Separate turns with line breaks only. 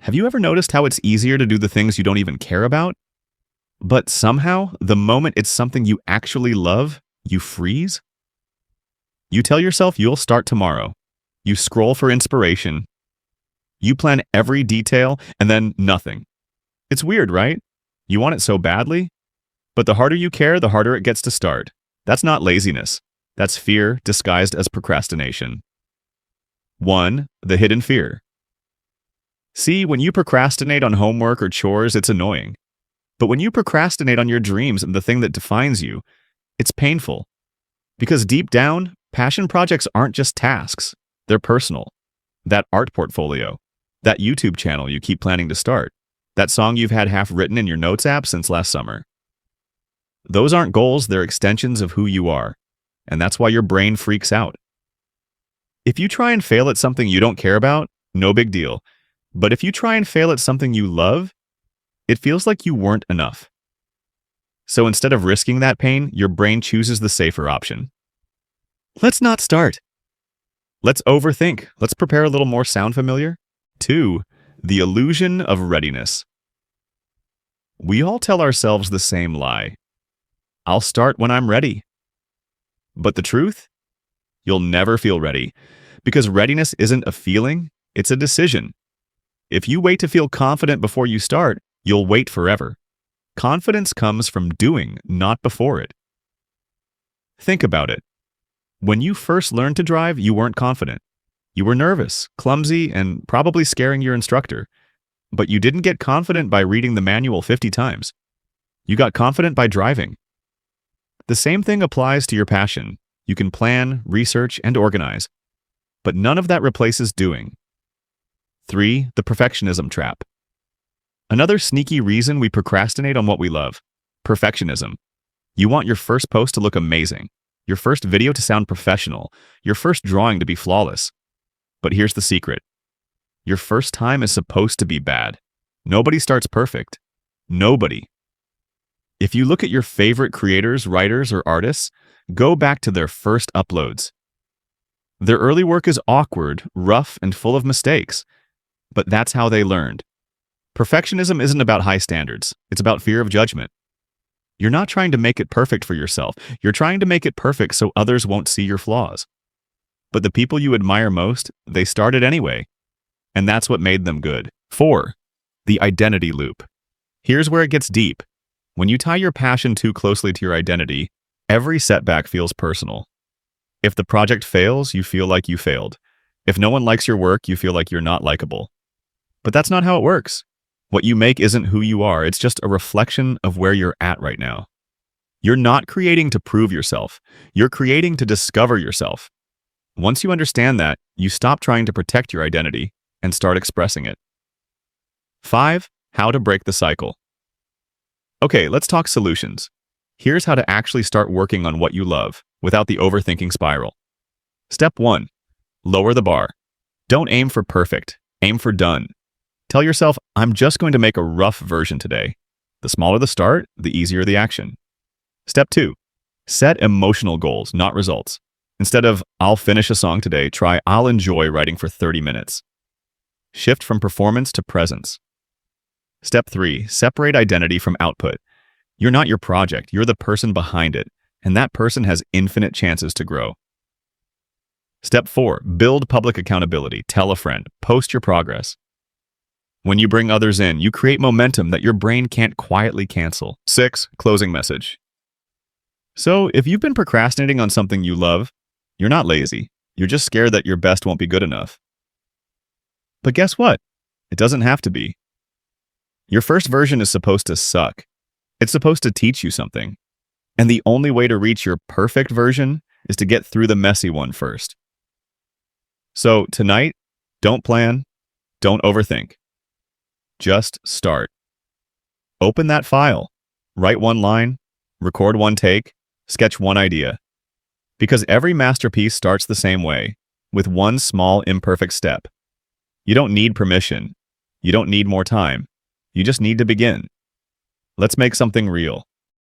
Have you ever noticed how it's easier to do the things you don't even care about? But somehow, the moment it's something you actually love, you freeze? You tell yourself you'll start tomorrow. You scroll for inspiration. You plan every detail, and then nothing. It's weird, right? You want it so badly, but the harder you care, the harder it gets to start. That's not laziness. That's fear disguised as procrastination. 1. The hidden fear. See, when you procrastinate on homework or chores, it's annoying. But when you procrastinate on your dreams and the thing that defines you, it's painful. Because deep down, passion projects aren't just tasks. They're personal. That art portfolio, that YouTube channel you keep planning to start, that song you've had half written in your notes app since last summer. Those aren't goals, they're extensions of who you are. And that's why your brain freaks out. If you try and fail at something you don't care about, no big deal. But if you try and fail at something you love, it feels like you weren't enough. So instead of risking that pain, your brain chooses the safer option. Let's not start. Let's overthink. Let's prepare a little more. Sound familiar? 2. The illusion of readiness. We all tell ourselves the same lie. I'll start when I'm ready. But the truth? You'll never feel ready, because readiness isn't a feeling, it's a decision. If you wait to feel confident before you start, you'll wait forever. Confidence comes from doing, not before it. Think about it. When you first learned to drive, you weren't confident. You were nervous, clumsy, and probably scaring your instructor. But you didn't get confident by reading the manual 50 times. You got confident by driving. The same thing applies to your passion. You can plan, research, and organize. But none of that replaces doing. 3. The perfectionism trap. Another sneaky reason we procrastinate on what we love. Perfectionism. You want your first post to look amazing, your first video to sound professional, your first drawing to be flawless. But here's the secret. Your first time is supposed to be bad. Nobody starts perfect. Nobody. If you look at your favorite creators, writers, or artists, go back to their first uploads. Their early work is awkward, rough, and full of mistakes. But that's how they learned. Perfectionism isn't about high standards. It's about fear of judgment. You're not trying to make it perfect for yourself. You're trying to make it perfect so others won't see your flaws. But the people you admire most, they started anyway. And that's what made them good. 4. The identity loop. Here's where it gets deep. When you tie your passion too closely to your identity, every setback feels personal. If the project fails, you feel like you failed. If no one likes your work, you feel like you're not likable. But that's not how it works. What you make isn't who you are. It's just a reflection of where you're at right now. You're not creating to prove yourself. You're creating to discover yourself. Once you understand that, you stop trying to protect your identity and start expressing it. 5. How to break the cycle. Okay, let's talk solutions. Here's how to actually start working on what you love without the overthinking spiral. Step 1. Lower the bar. Don't aim for perfect. Aim for done. Tell yourself, I'm just going to make a rough version today. The smaller the start, the easier the action. Step 2. Set emotional goals, not results. Instead of, I'll finish a song today, try, I'll enjoy writing for 30 minutes. Shift from performance to presence. Step 3. Separate identity from output. You're not your project, you're the person behind it, and that person has infinite chances to grow. Step 4. Build public accountability. Tell a friend. Post your progress. When you bring others in, you create momentum that your brain can't quietly cancel. 6. Closing message. So, if you've been procrastinating on something you love, you're not lazy. You're just scared that your best won't be good enough. But guess what? It doesn't have to be. Your first version is supposed to suck. It's supposed to teach you something. And the only way to reach your perfect version is to get through the messy one first. So, tonight, don't plan, don't overthink. Just start. Open that file. Write one line, record one take, sketch one idea. Because every masterpiece starts the same way, with one small imperfect step. You don't need permission. You don't need more time. You just need to begin. Let's make something real.